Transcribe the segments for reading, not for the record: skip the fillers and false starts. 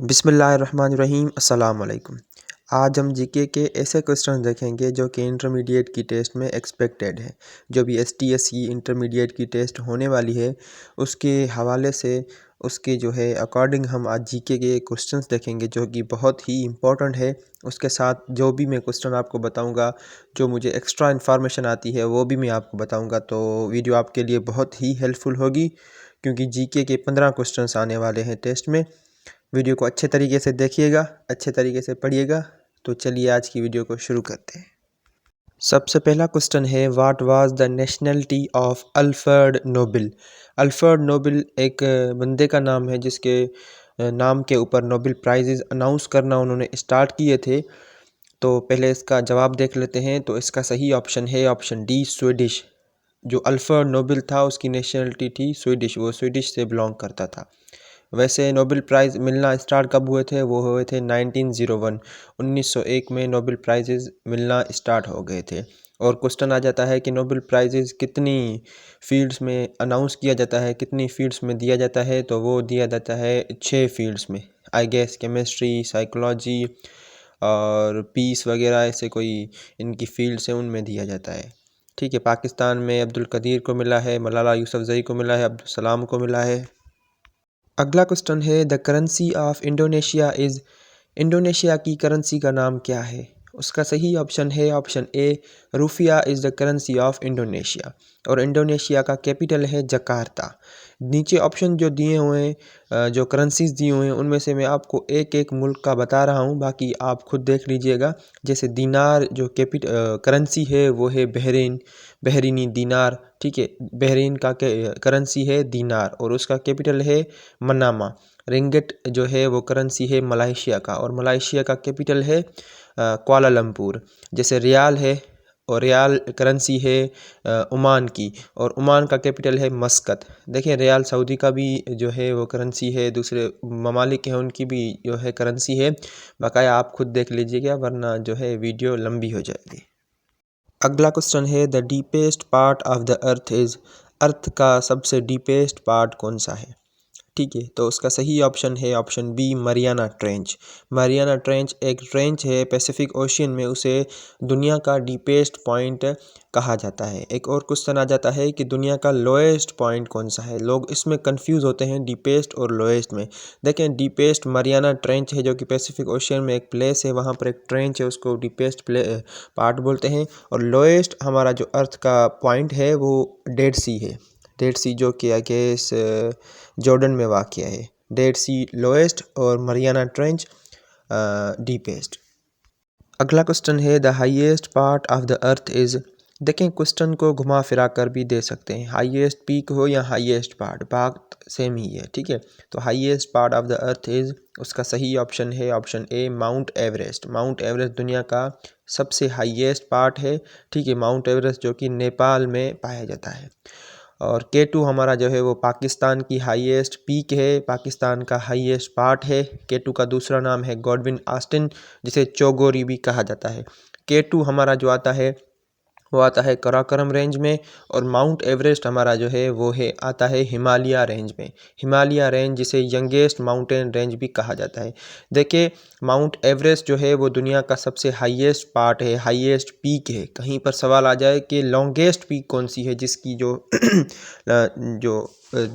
बिस्मिल्लाहिर्रहमानिर्रहीम अस्सलाम वालेकुम। आज हम जीके के ऐसे क्वेश्चन देखेंगे जो कि इंटरमीडिएट की टेस्ट में एक्सपेक्टेड है। जो भी एसटीएसई इंटरमीडिएट की टेस्ट होने वाली है उसके हवाले से उसके जो है अकॉर्डिंग हम आज जीके के क्वेश्चंस देखेंगे जो कि बहुत ही इम्पोर्टेंट है। उसके साथ जो भी मैं क्वेश्चन आपको बताऊंगा, जो मुझे एक्स्ट्रा इन्फॉर्मेशन आती है वो भी मैं आपको बताऊंगा। तो वीडियो आपके लिए बहुत ही हेल्पफुल होगी क्योंकि जीके के 15 क्वेश्चंस आने वाले हैं टेस्ट में। वीडियो को अच्छे तरीके से देखिएगा, अच्छे तरीके से पढ़िएगा। तो चलिए आज की वीडियो को शुरू करते हैं। सबसे पहला क्वेश्चन है, what was the nationality of Alfred Nobel. Alfred Nobel एक बंदे का नाम है जिसके नाम के ऊपर नोबेल प्राइजेज अनाउंस करना उन्होंने स्टार्ट किए थे। तो पहले इसका जवाब देख लेते हैं। तो इसका सही ऑप्शन है ऑप्शन डी, स्वीडिश। जो अल्फ्रेड नोबेल था उसकी नेशनलिटी थी स्वीडिश, वो स्वीडिश से बिलोंग करता था। वैसे नोबेल प्राइज़ मिलना स्टार्ट कब हुए थे? वो हुए थे 1901, 1901 में नोबेल प्राइजेज़ मिलना स्टार्ट हो गए थे। और क्वेश्चन आ जाता है कि नोबेल प्राइजेज़ कितनी फील्ड्स में अनाउंस किया जाता है, कितनी फील्ड्स में दिया जाता है? तो वो दिया जाता है 6 फील्ड्स में। आई गेस केमिस्ट्री, साइकोलॉजी और पीस वगैरह ऐसे कोई इनकी फील्ड्स हैं, उनमें दिया जाता है। ठीक है, पाकिस्तान में अब्दुल कदीर को मिला है, मलाला यूसुफजई को मिला है, अब्दुल सलाम को मिला है। अगला क्वेश्चन है, the currency of Indonesia is. Indonesia की करेंसी का नाम क्या है? उसका सही ऑप्शन है option A, rufiyaa is the currency of Indonesia. और इंडोनेशिया का कैपिटल है जकार्ता। नीचे ऑप्शन जो दिए हुए हैं, जो करेंसीज दिए हुए हैं, उनमें से मैं आपको एक एक मुल्क का बता रहा हूँ, बाकी आप खुद देख लीजिएगा। जैसे दीनार जो करेंसी है वो है बहरीन, बहरीनी दीनार। ठीक है, बहरीन का करेंसी है दीनार और उसका कैपिटल है मनामा। रिंगिट जो है वो करेंसी है मलेशिया का और मलेशिया का कैपिटल है कुआलालंपुर। जैसे रियाल है और रियाल करेंसी है ओमान की और ओमान का कैपिटल है मस्कत। देखिए रियाल सऊदी का भी जो है वो करेंसी है, दूसरे ममालिक हैं उनकी भी जो है करेंसी है। बाकाया आप खुद देख लीजिएगा वरना जो है वीडियो लंबी हो जाएगी। अगला क्वेश्चन है, the deepest part of the earth is. Earth का सबसे डीपेस्ट पार्ट कौन सा है? ठीक है, तो उसका सही ऑप्शन है option B, Mariana Trench. Mariana Trench एक ट्रेंच है पैसिफिक ओशियन में, उसे दुनिया का डीपेस्ट पॉइंट कहा जाता है। एक और क्वेश्चन आ जाता है कि दुनिया का लोएस्ट पॉइंट कौन सा है। लोग इसमें कंफ्यूज होते हैं डीपेस्ट और लोएस्ट में। देखें, डीपेस्ट मरियाना ट्रेंच है जो कि पैसिफिक ओशियन में एक प्लेस है, वहाँ पर एक ट्रेंच है, उसको डीपेस्ट पार्ट बोलते हैं। और लोएस्ट हमारा जो अर्थ का पॉइंट है वो डेड सी है। डेड सी जो कि आई गेस जॉर्डन में वाक़या है। डेड सी लोएस्ट और मरियाना ट्रेंच डीपेस्ट। अगला क्वेश्चन है, the highest part of the earth is. देखें, क्वेश्चन को घुमा फिरा कर भी दे सकते हैं, हाईएस्ट पीक हो या हाईएस्ट पार्ट, बात सेम ही है। ठीक है, तो highest part of the earth is, उसका सही ऑप्शन है ऑप्शन ए, माउंट एवरेस्ट। माउंट एवरेस्ट दुनिया का सबसे हाईएस्ट पार्ट है। ठीक है, माउंट एवरेस्ट जो कि नेपाल में पाया जाता है। और K2 हमारा जो है वो पाकिस्तान की हाईएस्ट पीक है, पाकिस्तान का हाईएस्ट पार्ट है। K2 का दूसरा नाम है गॉडविन ऑस्टिन, जिसे चौगोरी भी कहा जाता है। K2 हमारा जो आता है वो आता है कराकोरम रेंज में और माउंट एवरेस्ट हमारा जो है वो है आता है हिमालय रेंज में। हिमालय रेंज जिसे यंगेस्ट माउंटेन रेंज भी कहा जाता है। देखिए, माउंट एवरेस्ट जो है वो दुनिया का सबसे हाईएस्ट पार्ट है, हाईएस्ट पीक है। कहीं पर सवाल आ जाए कि लॉन्गेस्ट पीक कौन सी है जिसकी जो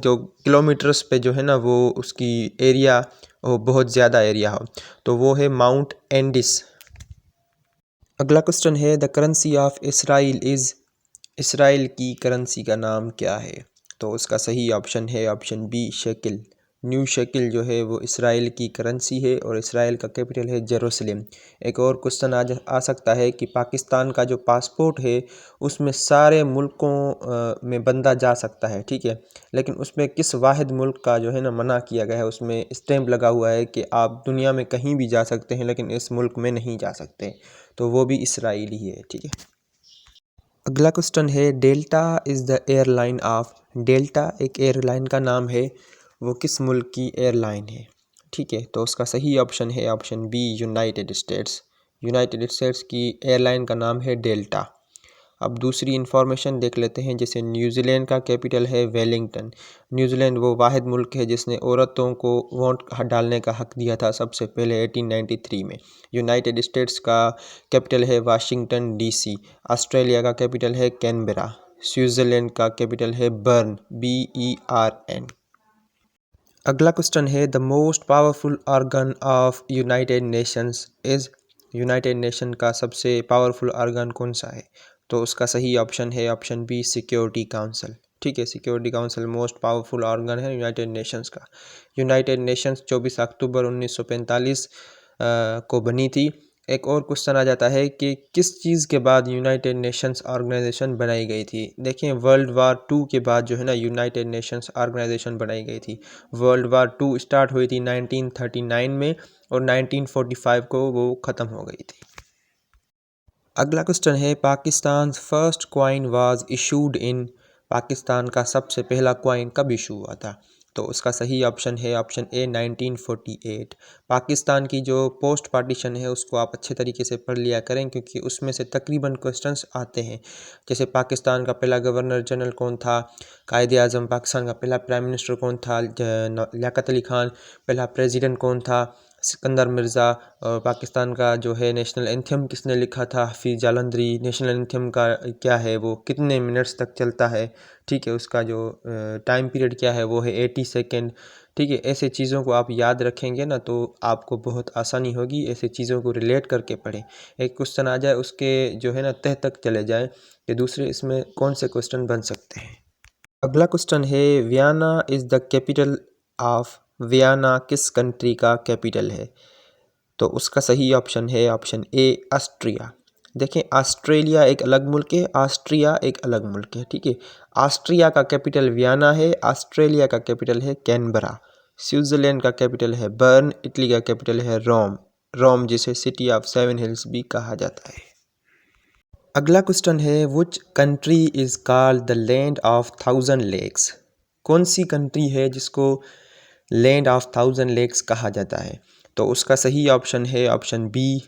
जो किलोमीटर्स पे जो है ना वो उसकी एरिया वो बहुत ज़्यादा एरिया हो, तो वो है माउंट एंडिस। अगला क्वेश्चन है, the currency of Israel is. Israel की करेंसी का नाम क्या है? तो उसका सही ऑप्शन है ऑप्शन बी, शेकिल। न्यू शेकिल जो है वो इसराइल की करेंसी है और इसराइल का कैपिटल है जेरूसलम। एक और क्वेश्चन आ सकता है कि पाकिस्तान का जो पासपोर्ट है उसमें सारे मुल्कों में बंदा जा सकता है। ठीक है, लेकिन उसमें किस वाहिद मुल्क का जो है ना मना किया गया है, उसमें स्टैम्प लगा हुआ है कि आप दुनिया में कहीं भी जा सकते हैं लेकिन इस मुल्क में नहीं जा सकते, तो वो भी इसराइल ही है। ठीक है, अगला क्वेश्चन है, delta is the airline of. Delta एक एयरलाइन का नाम है, वो किस मुल्क की एयरलाइन है? ठीक है, तो उसका सही ऑप्शन है option B, United States. United States की एयरलाइन का नाम है डेल्टा। अब दूसरी इन्फॉर्मेशन देख लेते हैं, जैसे न्यूजीलैंड का कैपिटल है वेलिंगटन। न्यूजीलैंड वो वाहिद मुल्क है जिसने औरतों को वोट डालने का हक दिया था सबसे पहले 1893 में। यूनाइटेड स्टेट्स का कैपिटल है वाशिंगटन डीसी। ऑस्ट्रेलिया का कैपिटल है कैनबरा। स्विट्ज़रलैंड का कैपिटल है बर्न, BERN। अगला क्वेश्चन है, the most powerful organ of United Nations is. United nation का सबसे पावरफुल ऑर्गन कौन सा है? तो उसका सही ऑप्शन है ऑप्शन बी, सिक्योरिटी काउंसिल। ठीक है, security council most powerful organ है यूनाइटेड नेशंस का। यूनाइटेड नेशंस 24 अक्टूबर 1945 को बनी थी। एक और क्वेश्चन आ जाता है कि किस चीज़ के बाद यूनाइटेड नेशंस ऑर्गेनाइजेशन बनाई गई थी? देखिए, वर्ल्ड वार 2 के बाद जो है ना यूनाइटेड नेशंस ऑर्गेनाइजेशन बनाई गई थी। वर्ल्ड वार 2 स्टार्ट हुई थी 1939 में और 1945 को वो ख़त्म हो गई थी। अगला क्वेश्चन है, Pakistan first coin was issued in. Pakistan का सबसे पहला कॉइन कब इशू हुआ था? तो उसका सही ऑप्शन है ऑप्शन ए, 1948। पाकिस्तान की जो पोस्ट पार्टीशन है उसको आप अच्छे तरीके से पढ़ लिया करें, क्योंकि उसमें से तकरीबन क्वेश्चंस आते हैं। जैसे पाकिस्तान का पहला गवर्नर जनरल कौन था, कायदे आज़म पाकिस्तान का पहला प्राइम मिनिस्टर कौन था, लियाकत अली खान, पहला प्रेसिडेंट कौन था, सिकंदर मिर्ज़ा, और पाकिस्तान का जो है नेशनल एंथम किसने लिखा था, हफीज़ जालंधरी। नेशनल एंथम का क्या है, वो कितने मिनट्स तक चलता है, ठीक है, उसका जो टाइम पीरियड क्या है वो है 80 सेकेंड। ठीक है, ऐसे चीज़ों को आप याद रखेंगे ना तो आपको बहुत आसानी होगी, ऐसे चीज़ों को रिलेट करके पढ़ें। एक क्वेश्चन आ जाए उसके जो है ना तह तक चले जाए कि दूसरे इसमें कौन से क्वेश्चन बन सकते हैं। अगला क्वेश्चन है, Vienna is the capital of. Vienna किस कंट्री का कैपिटल है? तो उसका सही ऑप्शन है ऑप्शन ए, ऑस्ट्रिया। देखें, ऑस्ट्रेलिया एक अलग मुल्क है, ऑस्ट्रिया एक अलग मुल्क है। ठीक है, ऑस्ट्रिया का कैपिटल वियना है, ऑस्ट्रेलिया का कैपिटल है कैनबरा। स्विट्ज़रलैंड का कैपिटल है बर्न, इटली का कैपिटल है रोम। रोम जिसे सिटी ऑफ 7 हिल्स भी कहा जाता है। अगला क्वेश्चन है, which country is called the land of 1000 lakes. कौन सी कंट्री है जिसको लैंड ऑफ 1000 लेक्स कहा जाता है? तो उसका सही ऑप्शन है ऑप्शन बी,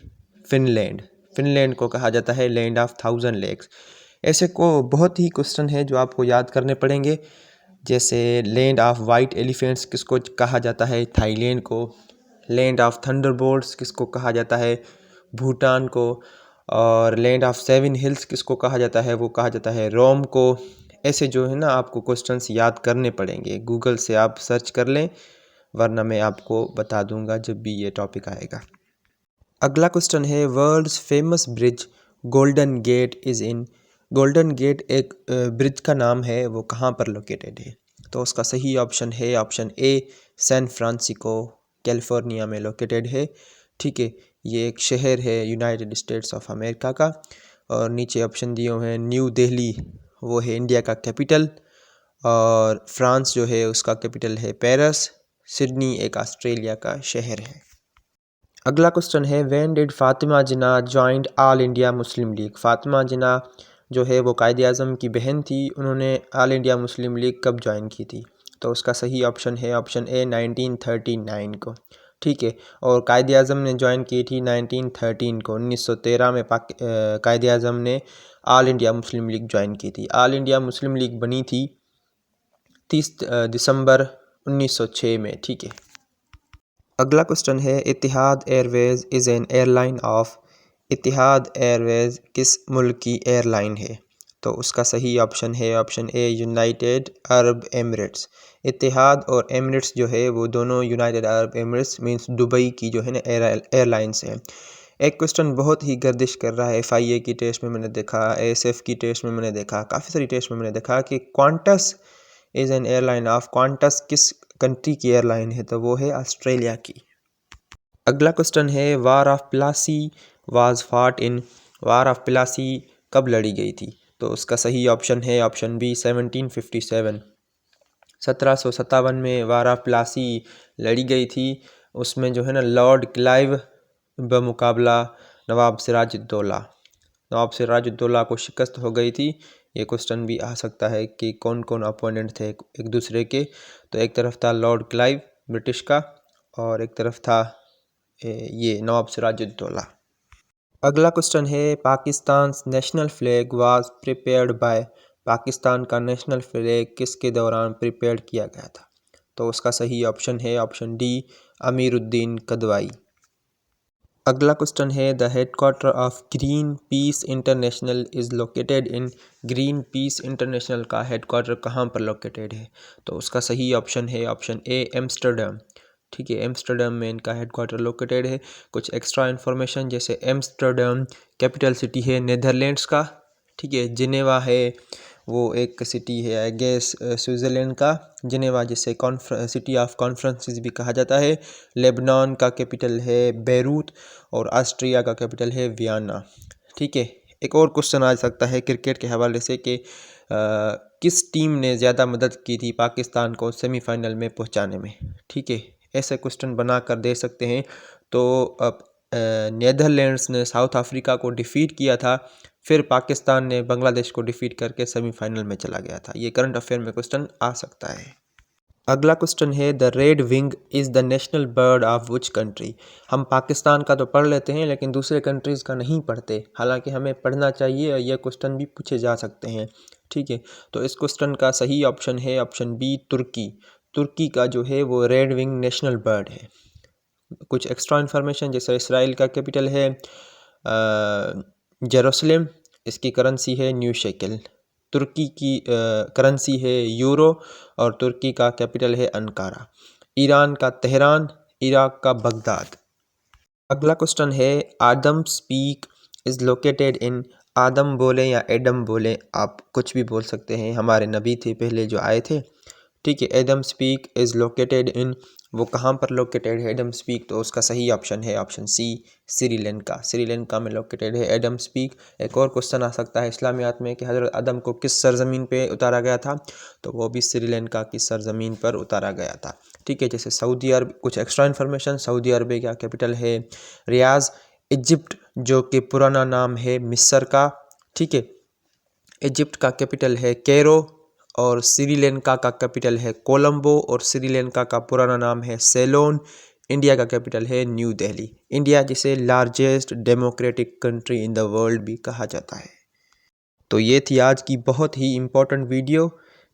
फिनलैंड। फिनलैंड को कहा जाता है लैंड ऑफ 1000 लेक्स। ऐसे को बहुत ही क्वेश्चन है जो आपको याद करने पड़ेंगे, जैसे लैंड ऑफ वाइट एलिफेंट्स किसको कहा जाता है? थाईलैंड को। लैंड ऑफ थंडरबोल्ट्स किसको कहा जाता है? भूटान को। और लैंड ऑफ 7 हिल्स किसको कहा जाता है? वो कहा जाता है रोम को। ऐसे जो है ना आपको क्वेश्चंस याद करने पड़ेंगे, गूगल से आप सर्च कर लें, वरना मैं आपको बता दूंगा जब भी ये टॉपिक आएगा। अगला क्वेश्चन है, world's famous bridge Golden Gate is in. Golden Gate एक ब्रिज का नाम है, वो कहाँ पर लोकेटेड है? तो उसका सही ऑप्शन है option A, San Francisco, California में लोकेटेड है। ठीक है, ये एक शहर है यूनाइटेड स्टेट्स ऑफ अमेरिका का। और नीचे ऑप्शन दिए हुए हैं, न्यू दिल्ली वो है इंडिया का कैपिटल, और फ्रांस जो है उसका कैपिटल है पेरिस। सिडनी एक ऑस्ट्रेलिया का शहर है। अगला क्वेश्चन है, when did Fatima Jinnah joined All India Muslim League. Fatima Jinnah जो है वो कायदे आज़म की बहन थी, उन्होंने ऑल इंडिया मुस्लिम लीग कब ज्वाइन की थी? तो उसका सही ऑप्शन है ऑप्शन ए, 1939 को। ठीक है, और कायदे आज़म ने ज्वाइन की थी 1913 को। 1913 में कायदे आज़म ने all India Muslim league join की थी। ऑल इंडिया मुस्लिम लीग बनी थी 30 दिसंबर 1906 में। ठीक है, अगला क्वेश्चन है, Etihad Airways is an airline of. Etihad Airways किस मुल्क की एयरलाइन है? तो उसका सही ऑप्शन है option A, United Arab Emirates. इतिहाद और एमिरेट्स जो है वो दोनों United Arab Emirates means Dubai की जो है ना एयरलाइंस है। एक क्वेश्चन बहुत ही गर्दिश कर रहा है, FIA की टेस्ट में मैंने देखा, ASF की टेस्ट में मैंने देखा, काफ़ी सारी टेस्ट में मैंने देखा कि Qantas is an airline of. Qantas किस कंट्री की एयरलाइन है? तो वो है ऑस्ट्रेलिया की। अगला क्वेश्चन है, war of Plassey was fought in. War of Plassey कब लड़ी गई थी? तो उसका सही ऑप्शन है ऑप्शन बी, 1757। 1757 में वार ऑफ प्लासी लड़ी गई थी। उसमें जो है ना लॉर्ड क्लाइव बमुकाबला नवाब सिराजुद्दौला, नवाब सिराजुद्दौला को शिकस्त हो गई थी। ये क्वेश्चन भी आ सकता है कि कौन कौन अपोनेंट थे एक दूसरे के। तो एक तरफ था लॉर्ड क्लाइव ब्रिटिश का, और एक तरफ था ये नवाब सिराजुद्दौला। अगला क्वेश्चन है, Pakistan national flag was prepared by. Pakistan का नेशनल फ्लैग किसके दौरान प्रिपेयर किया गया था? तो उसका सही ऑप्शन है ऑप्शन डी, अमीरुद्दीन कदवाई। अगला क्वेश्चन है, the headquarter of green peas international is located in. Green peas international का हेडक्वार्टर कहाँ पर लोकेटेड है? तो उसका सही ऑप्शन है ऑप्शन ए, एम्स्टर्डम। ठीक है, एम्स्टर्डम में इनका हेडक्वार्टर लोकेटेड है। कुछ एक्स्ट्रा इन्फॉर्मेशन, जैसे एम्स्टर्डम कैपिटल सिटी है नेदरलैंड्स का। ठीक है, जिनेवा है वो एक सिटी है आई गेस स्विट्ज़रलैंड का, जिनेवा, जिसे सिटी ऑफ कॉन्फ्रेंसेस भी कहा जाता है। लेबनान का कैपिटल है बेरूत और ऑस्ट्रिया का कैपिटल है वियना। ठीक है, एक और क्वेश्चन आ सकता है क्रिकेट के हवाले से कि किस टीम ने ज़्यादा मदद की थी पाकिस्तान को सेमीफाइनल में पहुंचाने में? ठीक है, ऐसे क्वेश्चन बना कर दे सकते हैं। तो अब नीदरलैंड्स ने साउथ अफ्रीका को डिफ़ीट किया था, फिर पाकिस्तान ने बांग्लादेश को डिफ़ीट करके सेमीफाइनल में चला गया था। ये करंट अफेयर में क्वेश्चन आ सकता है। अगला क्वेश्चन है, the red wing is the national bird of which country. हम पाकिस्तान का तो पढ़ लेते हैं लेकिन दूसरे कंट्रीज़ का नहीं पढ़ते, हालांकि हमें पढ़ना चाहिए और यह क्वेश्चन भी पूछे जा सकते हैं। ठीक है, तो इस क्वेश्चन का सही ऑप्शन है ऑप्शन बी, तुर्की। तुर्की का जो है वो रेड विंग नेशनल बर्ड है। कुछ एक्स्ट्रा इन्फॉर्मेशन, जैसे इसराइल का कैपिटल है जेरूसलम, इसकी करेंसी है न्यू शेकल। तुर्की की करेंसी है यूरो और तुर्की का कैपिटल है अंकारा। ईरान का तेहरान, इराक का बगदाद। अगला क्वेश्चन है, आदम स्पीक इज़ लोकेटेड इन। आदम बोले या एडम बोले, आप कुछ भी बोल सकते हैं, हमारे नबी थे पहले जो आए थे। ठीक है, Adam speak is located in, वो कहाँ पर लोकेटेड है एडम स्पीक? तो उसका सही ऑप्शन है ऑप्शन सी, श्रीलंका। श्रीलंका में लोकेटेड है एडम स्पीक। एक और क्वेश्चन आ सकता है इस्लामियात में कि हज़रत आदम को किस सरजमीन पे उतारा गया था? तो वो भी श्रीलंका की सरजमीन पर उतारा गया था। ठीक है, जैसे सऊदी अरब, कुछ एक्स्ट्रा इन्फॉर्मेशन, सऊदी अरब का कैपिटल है रियाज। इजिप्ट जो कि पुराना नाम है मिस्र का। ठीक है, इजिप्ट का कैपिटल है कैरो और श्रीलंका का कैपिटल है कोलंबो और श्रीलंका का पुराना नाम है सेलोन। इंडिया का कैपिटल है न्यू दिल्ली। इंडिया जिसे largest democratic country in the world भी कहा जाता है। तो ये थी आज की बहुत ही इम्पोर्टेंट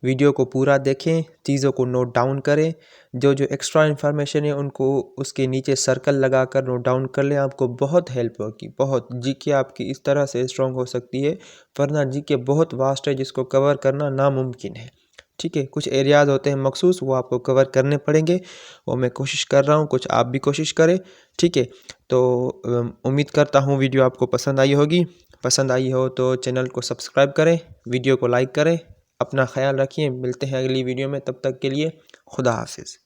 वीडियो को पूरा देखें, चीज़ों को नोट डाउन करें, जो एक्स्ट्रा इन्फॉर्मेशन है उनको उसके नीचे सर्कल लगाकर नोट डाउन कर लें, आपको बहुत हेल्प होगी। बहुत जीके आपकी इस तरह से स्ट्रॉन्ग हो सकती है, वरना जीके बहुत वास्ट है जिसको कवर करना नामुमकिन है। ठीक है, कुछ एरियाज़ होते हैं मखसूस, वो आपको कवर करने पड़ेंगे, वो मैं कोशिश कर रहा हूँ, कुछ आप भी कोशिश करें। ठीक है, तो उम्मीद करता हूँ वीडियो आपको पसंद आई होगी। पसंद आई हो तो चैनल को सब्सक्राइब करें, वीडियो को लाइक करें। अपना ख्याल रखिए, मिलते हैं अगली वीडियो में, तब तक के लिए खुदा हाफिज़।